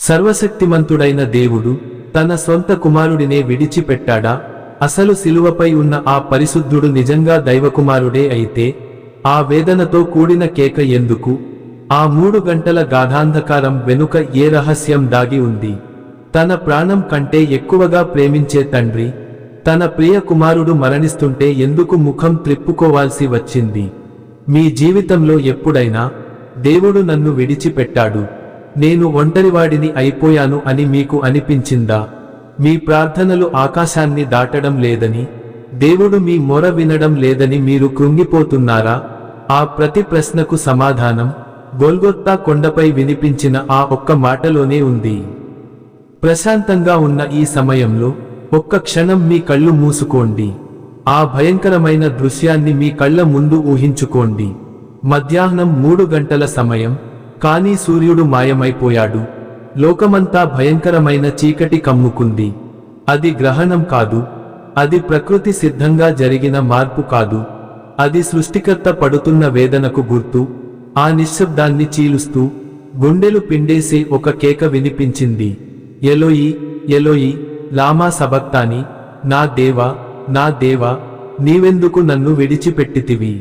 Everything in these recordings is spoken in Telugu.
సర్వశక్తిమంతుడైన దేవుడు తన సొంత కుమారుడినే విడిచిపెట్టాడా? అసలు శిలువపై ఉన్న ఆ పరిశుద్ధుడు నిజంగా దైవకుమారుడే అయితే ఆ వేదనతో కూడిన కేక ఎందుకు? ఆ 3 గంటల గాఢాంధకారం వెనుక ఏ రహస్యం దాగి ఉంది? తన ప్రాణం కంటే ఎక్కువగా ప్రేమించే తండ్రి తన ప్రియ కుమారుడు మరణిస్తుంటే ఎందుకు ముఖం త్రిప్పుకోవాల్సి వచ్చింది? మీ జీవితంలో ఎప్పుడైనా దేవుడు నన్ను విడిచిపెట్టాడు, నేను ఒంటరివాడిని అయిపోయాను అని మీకు అనిపించిందా? మీ ప్రార్థనలు ఆకాశాన్ని దాటడం లేదని, దేవుడు మీ మొర వినడం లేదని మీరు కృంగిపోతున్నారా? ఆ ప్రతి ప్రశ్నకు సమాధానం గొల్గొత్తా కొండపై వినిపించిన ఆ ఒక్క మాటలోనే ఉంది. ప్రశాంతంగా ఉన్న ఈ సమయంలో ఒక్క క్షణం మీ కళ్ళు మూసుకోండి. ఆ భయంకరమైన దృశ్యాన్ని మీ కళ్ళ ముందు ఊహించుకోండి. మధ్యాహ్నం 3 గంటల సమయం, కానీ సూర్యుడు మాయమైపోయాడు. లోకమంతా భయంకరమైన చీకటి కమ్ముకుంది. అది గ్రహణం కాదు, అది ప్రకృతి సిద్ధంగా జరిగిన మార్పు కాదు, అది సృష్టికర్త పడుతున్న వేదనకు గుర్తు. ఆ నిశ్శబ్దాన్ని చీలుస్తూ గుండెలు పిండేసే ఒక కేక వినిపించింది. ఎలోయి ఎలోయి లామా సబక్తాని, నా దేవా నా దేవా నీవెందుకు నన్ను విడిచిపెట్టితివి?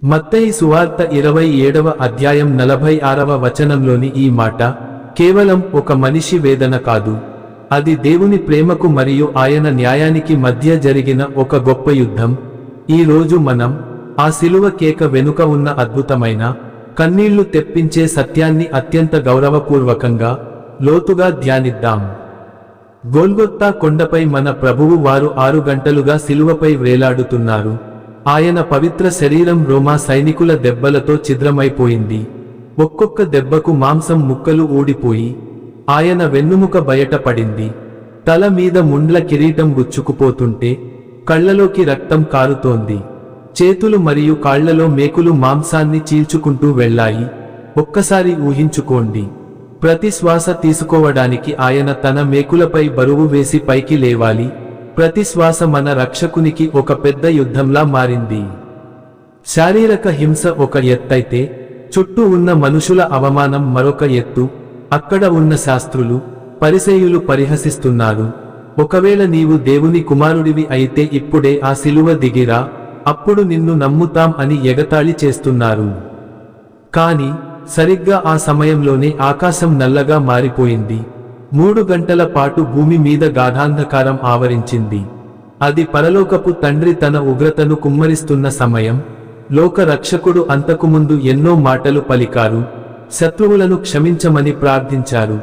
మత్తయి సువార్త 27వ అధ్యాయం 46వ వచనంలోని ఈ మాట కేవలం ఒక మనిషి వేదన కాదు, అది దేవుని ప్రేమకు మరియు ఆయన న్యాయానికి మధ్య జరిగిన ఒక గొప్ప యుద్ధం. ఈ రోజు మనం ఆ శిలువ కేక వెనుక ఉన్న అద్భుతమైన, కన్నీళ్లు తెప్పించే సత్యాన్ని అత్యంత గౌరవపూర్వకంగా లోతుగా ధ్యానిద్దాం. గొల్గొత్తా కొండపై మన ప్రభువు వారు 6 గంటలుగా శిలువపై వ్రేలాడుతున్నారు. ఆయన పవిత్ర శరీరం రోమా సైనికుల దెబ్బలతో ఛిద్రమైపోయింది. ఒక్కొక్క దెబ్బకు మాంసం ముక్కలు ఊడిపోయి ఆయన వెన్నుముక బయట పడింది. తల మీద ముండ్ల కిరీటం గుచ్చుకుపోతుంటే కళ్లలోకి రక్తం కారుతోంది. చేతులు మరియు కాళ్లలో మేకులు మాంసాన్ని చీల్చుకుంటూ వెళ్ళాయి. ఒక్కసారి ఊహించుకోండి, ప్రతి శ్వాస తీసుకోవడానికి ఆయన తన మేకులపై బరువు వేసి పైకి లేవాలి. ప్రతి శ్వాస మన రక్షకునికి ఒక పెద్ద యుద్ధంలా మారింది. శారీరక హింస ఒక ఎత్తైతే, చుట్టూ ఉన్న మనుషుల అవమానం మరొక ఎత్తు. అక్కడ ఉన్న శాస్త్రులు, పరిసయ్యులు పరిహసిస్తున్నారు. ఒకవేళ నీవు దేవుని కుమారుడివి అయితే ఇప్పుడే ఆ శిలువ దిగిరా, అప్పుడు నిన్ను నమ్ముతాం అని ఎగతాళి చేస్తున్నారు. కాని సరిగ్గా ఆ సమయంలోనే ఆకాశం నల్లగా మారిపోయింది. 3 గంటల పాటు భూమి మీద గాఢాంధకారం ఆవరించింది. అది పరలోకపు తండ్రి తన ఉగ్రతను కుమ్మరిస్తున్న సమయం. లోక రక్షకుడు అంతకుముందు ఎన్నో మాటలు పలికారు, శత్రువులను క్షమించమని ప్రార్థించారు,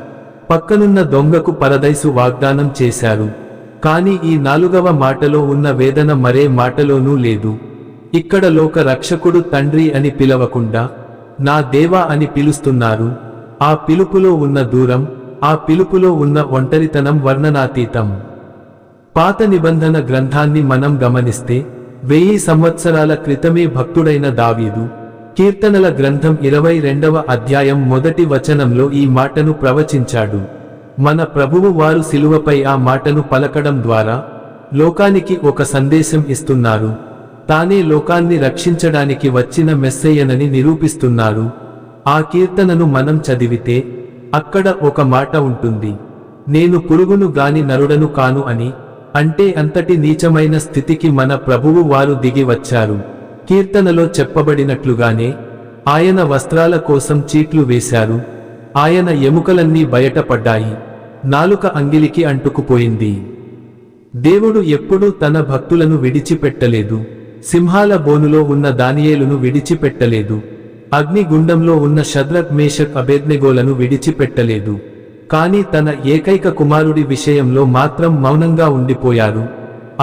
పక్కనున్న దొంగకు పరదైసు వాగ్దానం చేశారు. కాని ఈ 4వ మాటలో ఉన్న వేదన మరే మాటలోనూ లేదు. ఇక్కడ లోక రక్షకుడు తండ్రి అని పిలవకుండా నా దేవా అని పిలుస్తున్నారు. ఆ పిలుపులో ఉన్న దూరం, ఆ పిలుపులో ఉన్న ఒంటరితనం వర్ణనాతీతం. పాత నిబంధన గ్రంథాన్ని మనం గమనిస్తే 1000 సంవత్సరాల క్రితమే భక్తుడైన దావీదు కీర్తనల గ్రంథం 22వ అధ్యాయం 1వ వచనంలో ఈ మాటను ప్రవచించాడు. మన ప్రభువు వారు శిలువపై ఆ మాటను పలకడం ద్వారా లోకానికి ఒక సందేశం ఇస్తున్నారు. తానే లోకాన్ని రక్షించడానికి వచ్చిన మెస్సయ్యనని నిరూపిస్తున్నారు. ఆ కీర్తనను మనం చదివితే అక్కడ ఒక మాట ఉంటుంది, నేను పురుగును గాని నరుడను కాను అని. అంటే అంతటి నీచమైన స్థితికి మన ప్రభువు వారు దిగి వచ్చారు. కీర్తనలో చెప్పబడినట్లుగానే ఆయన వస్త్రాల కోసం చీట్లు వేశారు. ఆయన ఎముకలన్నీ బయటపడ్డాయి. నాలుక అంగిలికి అంటుకుపోయింది. దేవుడు ఎప్పుడూ తన భక్తులను విడిచిపెట్టలేదు. సింహాల బోనులో ఉన్న దానియేలును విడిచిపెట్టలేదు. అగ్నిగుండంలో ఉన్న షద్రక్ మేషక్ అబేద్నెగోలను విడిచిపెట్టలేదు. కాని తన ఏకైక కుమారుడి విషయంలో మాత్రం మౌనంగా ఉండిపోయారు.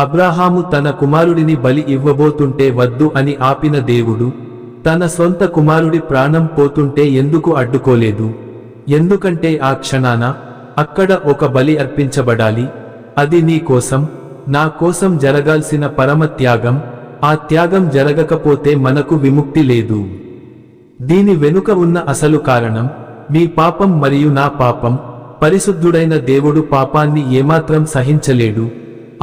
అబ్రాహాము తన కుమారుడిని బలి ఇవ్వబోతుంటే వద్దు అని ఆపిన దేవుడు తన సొంత కుమారుడి ప్రాణం పోతుంటే ఎందుకు అడ్డుకోలేదు? ఎందుకంటే ఆ క్షణాన అక్కడ ఒక బలి అర్పించబడాలి. అది నీ కోసం, నా కోసం జరగాల్సిన పరమ త్యాగం. ఆ త్యాగం జరగకపోతే మనకు విముక్తి లేదు. దీని వెనుక ఉన్న అసలు కారణం మీ పాపం మరియు నా పాపం. పరిశుద్ధుడైన దేవుడు పాపాన్ని ఏమాత్రం సహించలేడు.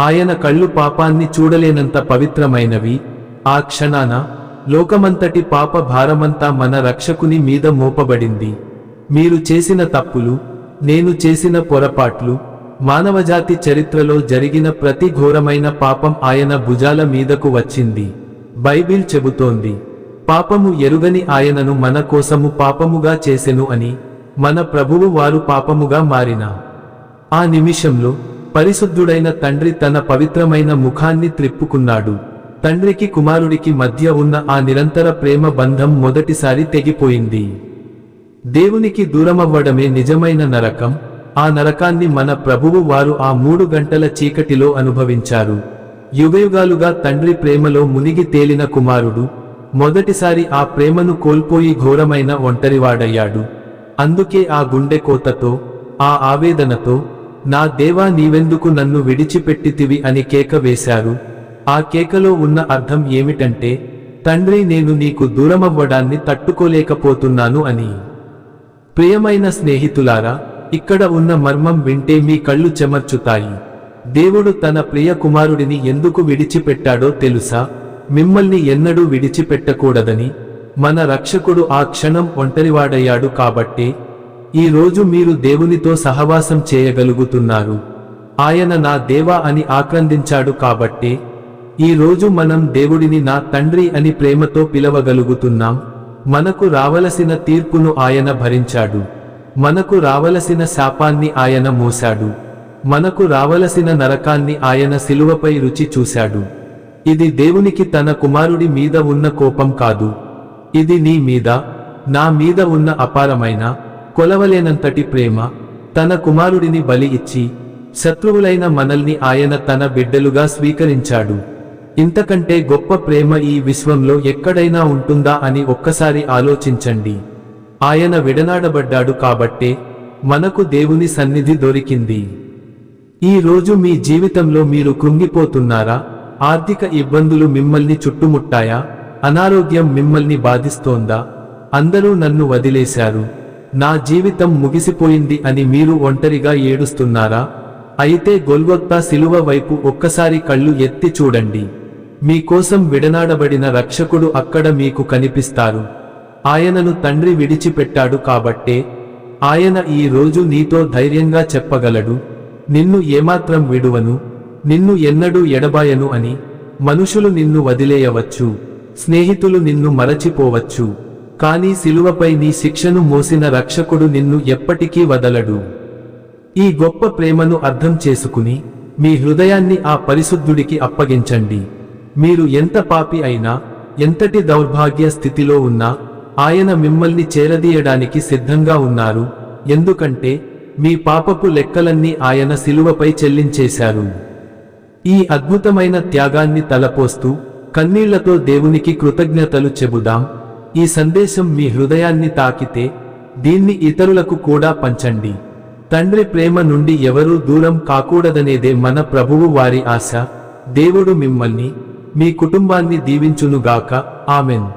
ఆయన కళ్ళు పాపాన్ని చూడలేనంత పవిత్రమైనవి. ఆ క్షణాన లోకమంతటి పాప భారమంతా మన రక్షకుని మీద మోపబడింది. మీరు చేసిన తప్పులు, నేను చేసిన పొరపాట్లు, మానవజాతి చరిత్రలో జరిగిన ప్రతి ఘోరమైన పాపం ఆయన భుజాల మీదకు వచ్చింది. బైబిల్ చెబుతోంది, పాపము ఎరుగని ఆయనను మన కోసము పాపముగా చేసెను అని. మన ప్రభువు వారు పాపముగా మారిన ఆ నిమిషంలో పరిశుద్ధుడైన తండ్రి తన పవిత్రమైన ముఖాన్ని త్రిప్పుకున్నాడు. తండ్రికి కుమారుడికి మధ్య ఉన్న ఆ నిరంతర ప్రేమ బంధం మొదటిసారి తెగిపోయింది. దేవునికి దూరమవ్వడమే నిజమైన నరకం. ఆ నరకాన్ని మన ప్రభువు వారు ఆ 3 గంటల చీకటిలో అనుభవించారు. యుగయుగాలుగా తండ్రి ప్రేమలో మునిగి తేలిన కుమారుడు మొదటిసారి ఆ ప్రేమను కోల్పోయి ఘోరమైన ఒంటరివాడయ్యాడు. అందుకే ఆ గుండె కోతతో, ఆ ఆవేదనతో, నా దేవా నీవెందుకు నన్ను విడిచిపెట్టితివి అని కేక వేశారు. ఆ కేకలో ఉన్న అర్థం ఏమిటంటే, తండ్రి నేను నీకు దూరమవ్వడాన్ని తట్టుకోలేకపోతున్నాను అని. ప్రియమైన స్నేహితులారా, ఇక్కడ ఉన్న మర్మం వింటే మీ కళ్ళు చెమర్చుతాయి. దేవుడు తన ప్రియ కుమారుడిని ఎందుకు విడిచిపెట్టాడో తెలుసా? మిమ్మల్ని ఎన్నడూ విడిచిపెట్టకూడదని. మన రక్షకుడు ఆ క్షణం ఒంటరివాడయ్యాడు కాబట్టే ఈ రోజు మీరు దేవునితో సహవాసం చేయగలుగుతున్నారు. ఆయన నా దేవా అని ఆక్రందించాడు కాబట్టే ఈ రోజు మనం దేవుడిని నా తండ్రి అని ప్రేమతో పిలవగలుగుతున్నాం. మనకు రావలసిన తీర్పును ఆయన భరించాడు. మనకు రావలసిన శాపాన్ని ఆయన మోశాడు. మనకు రావలసిన నరకాన్ని ఆయన శిలువపై రుచి చూశాడు. ఇది దేవునికి తన కుమారుడి మీద ఉన్న కోపం కాదు. ఇది నీ మీద, నా మీద ఉన్న అపారమైన, కొలవలేనంతటి ప్రేమ. తన కుమారుడిని బలి ఇచ్చి శత్రువులైన మనల్ని ఆయన తన బిడ్డలుగా స్వీకరించాడు. ఇంతకంటే గొప్ప ప్రేమ ఈ విశ్వంలో ఎక్కడైనా ఉంటుందా అని ఒక్కసారి ఆలోచించండి. ఆయన విడనాడబడ్డాడు కాబట్టే మనకు దేవుని సన్నిధి దొరికింది. ఈ రోజు మీ జీవితంలో మీరు కృంగిపోతున్నారా? ఆర్థిక ఇబ్బందులు మిమ్మల్ని చుట్టుముట్టాయా? అనారోగ్యం మిమ్మల్ని బాధిస్తోందా? అందరూ నన్ను వదిలేశారు, నా జీవితం ముగిసిపోయింది అని మీరు ఒంటరిగా ఏడుస్తున్నారా? అయితే గొల్గొతా శిలువ వైపు ఒక్కసారి కళ్ళు ఎత్తి చూడండి. మీకోసం విడనాడబడిన రక్షకుడు అక్కడ మీకు కనిపిస్తారు. ఆయనను తండ్రి విడిచిపెట్టాడు కాబట్టే ఆయన ఈ రోజు నీతో ధైర్యంగా చెప్పగలడు, నిన్ను ఏమాత్రం విడువను, నిన్ను ఎన్నడూ ఎడబాయను అని. మనుషులు నిన్ను వదిలేయవచ్చు, స్నేహితులు నిన్ను మరచిపోవచ్చు, కానీ శిలువపై నీ శిక్షను మోసిన రక్షకుడు నిన్ను ఎప్పటికీ వదలడు. ఈ గొప్ప ప్రేమను అర్థం చేసుకుని మీ హృదయాన్ని ఆ పరిశుద్ధుడికి అప్పగించండి. మీరు ఎంత పాపి అయినా, ఎంతటి దౌర్భాగ్య స్థితిలో ఉన్నా ఆయన మిమ్మల్ని చేరదీయడానికి సిద్ధంగా ఉన్నారు. ఎందుకంటే మీ పాపపు లెక్కలన్నీ ఆయన శిలువపై చెల్లించేశారు. ఈ అద్భుతమైన త్యాగాన్ని తలపోస్తూ కన్నీళ్లతో దేవునికి కృతజ్ఞతలు చెబుదాం. ఈ సందేశం మీ హృదయాన్ని తాకితే దీన్ని ఇతరులకు కూడా పంచండి. తండ్రి ప్రేమ నుండి ఎవరూ దూరం కాకూడదనేదే మన ప్రభువు వారి ఆశ. దేవుడు మిమ్మల్ని, మీ కుటుంబాన్ని దీవించునుగాక. ఆమెన్.